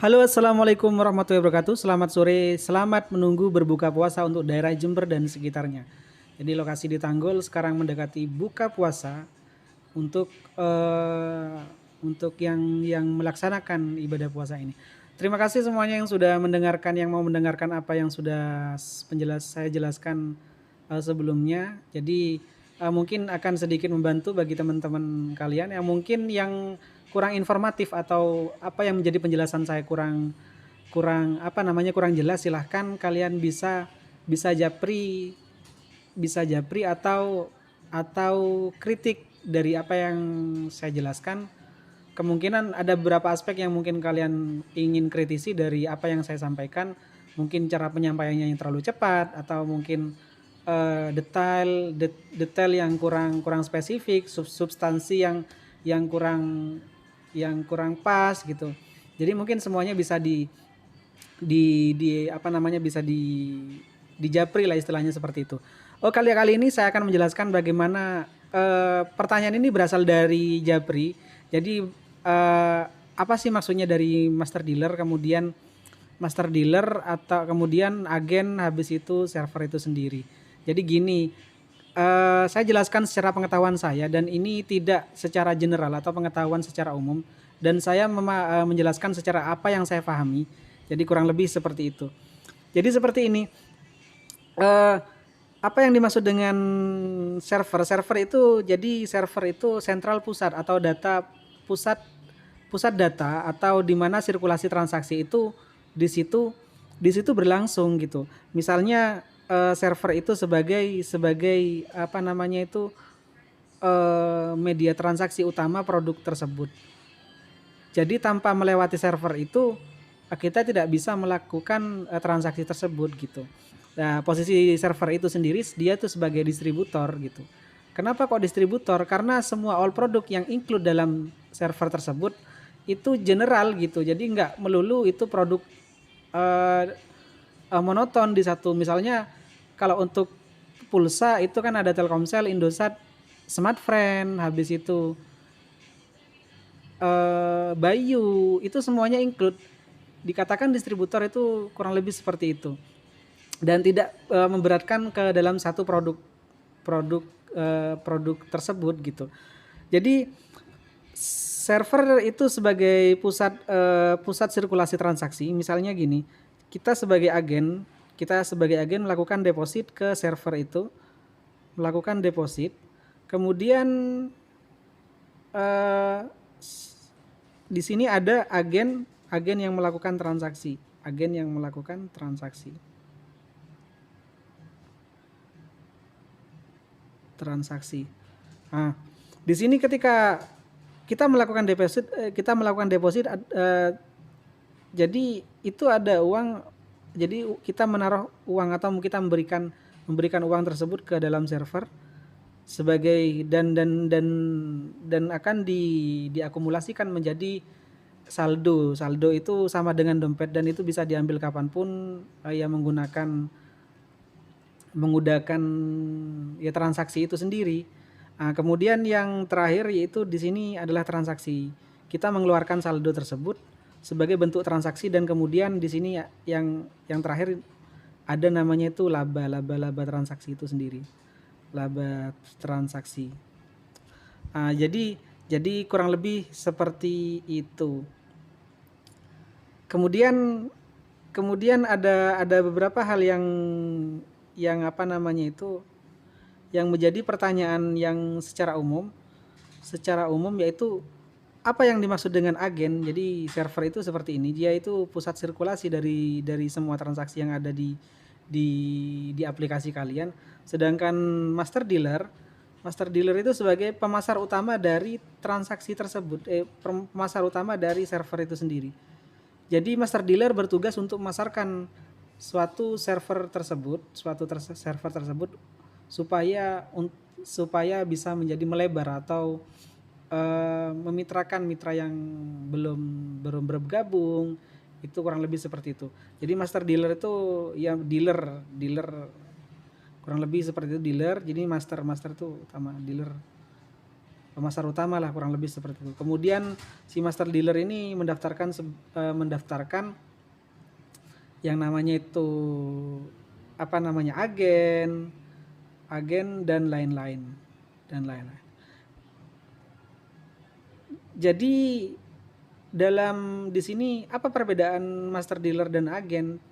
Halo, assalamualaikum warahmatullahi wabarakatuh. Selamat sore, selamat menunggu berbuka puasa untuk daerah Jember dan sekitarnya. Jadi lokasi di Tanggul sekarang mendekati buka puasa untuk eh, untuk yang melaksanakan ibadah puasa ini. Terima kasih semuanya yang sudah mendengarkan, yang mau mendengarkan apa yang sudah saya jelaskan sebelumnya. Jadi mungkin akan sedikit membantu bagi teman-teman kalian yang mungkin yang kurang informatif atau apa yang menjadi penjelasan saya kurang kurang apa namanya kurang jelas, silahkan kalian bisa japri atau kritik dari apa yang saya jelaskan. Kemungkinan ada beberapa aspek yang mungkin kalian ingin kritisi dari apa yang saya sampaikan. Mungkin cara penyampaiannya yang terlalu cepat, atau mungkin detail yang kurang kurang spesifik, substansi yang kurang yang kurang pas gitu. Jadi mungkin semuanya bisa di apa namanya bisa dijapri lah, istilahnya seperti itu. Oh, kali ini saya akan menjelaskan bagaimana pertanyaan ini berasal dari Japri. Jadi apa sih maksudnya dari master dealer, kemudian master dealer atau kemudian agen, habis itu server itu sendiri. Jadi gini, saya jelaskan secara pengetahuan saya, dan ini tidak secara general atau pengetahuan secara umum, dan saya menjelaskan secara apa yang saya pahami. Jadi kurang lebih seperti itu. Jadi seperti ini, eh, apa yang dimaksud dengan server? Server itu, jadi server itu sentral pusat atau data pusat pusat data, atau di mana sirkulasi transaksi itu di situ di situ berlangsung gitu. Misalnya server itu sebagai sebagai apa namanya itu media transaksi utama produk tersebut. Jadi tanpa melewati server itu kita tidak bisa melakukan transaksi tersebut gitu. Nah, posisi server itu sendiri dia tuh sebagai distributor gitu. Kenapa kok distributor? Karena semua all produk yang include dalam server tersebut itu general gitu. Jadi nggak melulu itu produk eh, monoton di satu. Misalnya kalau untuk pulsa itu kan ada Telkomsel, Indosat, Smartfren, habis itu Bayu, itu semuanya include. Dikatakan distributor itu kurang lebih seperti itu, dan tidak memberatkan ke dalam satu produk produk tersebut gitu. Jadi server itu sebagai pusat sirkulasi transaksi. Misalnya gini, kita sebagai agen melakukan deposit ke server itu, melakukan deposit, kemudian eh, di sini ada agen yang melakukan transaksi, agen yang melakukan transaksi. Nah, di sini ketika kita melakukan deposit, jadi itu ada uang, jadi kita menaruh uang atau kita memberikan uang tersebut ke dalam server sebagai dan akan diakumulasikan menjadi saldo. Saldo itu sama dengan dompet, dan itu bisa diambil kapanpun yang menggunakan ya transaksi itu sendiri. Nah, kemudian yang terakhir yaitu di sini adalah transaksi. Kita mengeluarkan saldo tersebut sebagai bentuk transaksi, dan kemudian di sini yang terakhir ada namanya itu laba transaksi itu sendiri. Laba transaksi. Nah, jadi kurang lebih seperti itu. Kemudian kemudian ada beberapa hal yang apa namanya itu yang menjadi pertanyaan yang secara umum, yaitu apa yang dimaksud dengan agen. Jadi server itu seperti ini, dia itu pusat sirkulasi dari semua transaksi yang ada di aplikasi kalian. Sedangkan master dealer itu sebagai pemasar utama dari transaksi tersebut, pemasar utama dari server itu sendiri. Jadi master dealer bertugas untuk memasarkan server tersebut supaya supaya bisa menjadi melebar, atau memitrakan mitra yang belum belum bergabung. Itu kurang lebih seperti itu. Jadi master dealer itu ya dealer dealer kurang lebih seperti itu, dealer. Jadi master master itu utama, dealer pemasar utama lah, kurang lebih seperti itu. Kemudian si master dealer ini mendaftarkan yang namanya itu apa namanya, agen dan lain-lain dan lain-lain. Jadi dalam di sini apa perbedaan master dealer dan agen?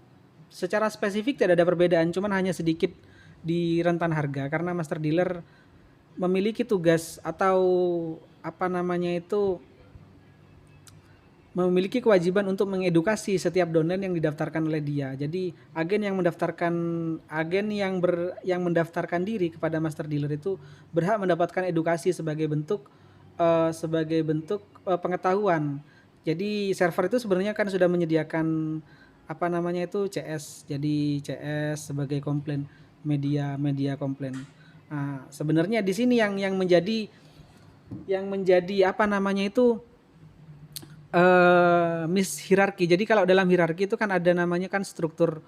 Secara spesifik tidak ada perbedaan, cuman hanya sedikit di rentan harga, karena master dealer memiliki tugas atau apa namanya itu, memiliki kewajiban untuk mengedukasi setiap downline yang didaftarkan oleh dia. Jadi agen yang mendaftarkan diri kepada master dealer itu berhak mendapatkan edukasi sebagai bentuk pengetahuan. Jadi server itu sebenarnya kan sudah menyediakan apa namanya itu CS. Jadi CS sebagai komplain, media komplain. Nah, sebenarnya di sini yang menjadi apa namanya itu hierarki. Jadi kalau dalam hierarki itu kan ada namanya kan struktur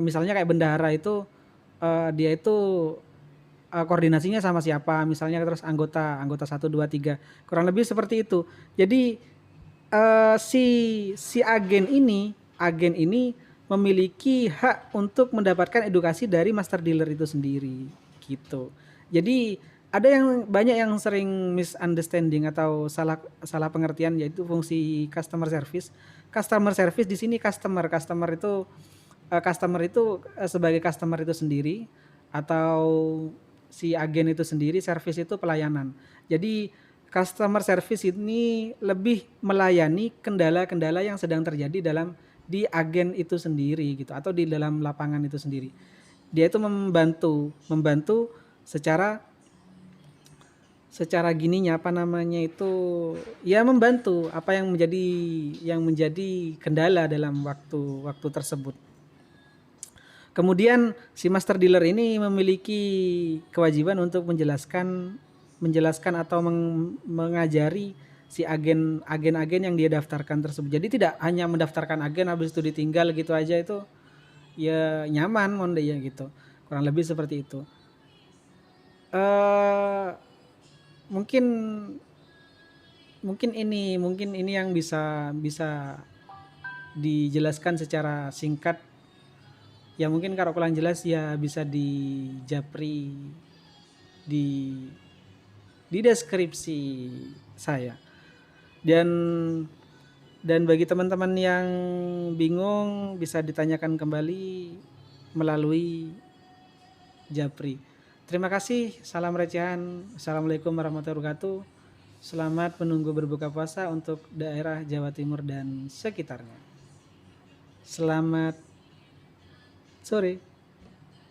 misalnya kayak bendahara itu dia itu koordinasinya sama siapa, misalnya terus anggota 1 2 3, kurang lebih seperti itu. Jadi si agen ini memiliki hak untuk mendapatkan edukasi dari master dealer itu sendiri gitu. Jadi ada banyak yang sering misunderstanding atau salah pengertian, yaitu fungsi customer service. Customer service di sini customer itu sebagai customer itu sendiri, atau si agen itu sendiri, service itu pelayanan. Jadi customer service ini lebih melayani kendala-kendala yang sedang terjadi di agen itu sendiri gitu, atau di dalam lapangan itu sendiri. Dia itu membantu secara gininya apa namanya itu, ya membantu apa yang menjadi kendala dalam waktu tersebut. Kemudian si master dealer ini memiliki kewajiban untuk menjelaskan atau mengajari si agen-agen yang dia daftarkan tersebut. Jadi tidak hanya mendaftarkan agen habis itu ditinggal gitu aja, itu ya nyaman monde ya gitu. Kurang lebih seperti itu. Mungkin ini yang bisa dijelaskan secara singkat. Ya mungkin kalau kurang jelas ya bisa di japri di deskripsi saya. Dan bagi teman-teman yang bingung bisa ditanyakan kembali melalui japri. Terima kasih, salam recehan. Assalamualaikum warahmatullahi wabarakatuh. Selamat menunggu berbuka puasa untuk daerah Jawa Timur dan sekitarnya. Selamat sore.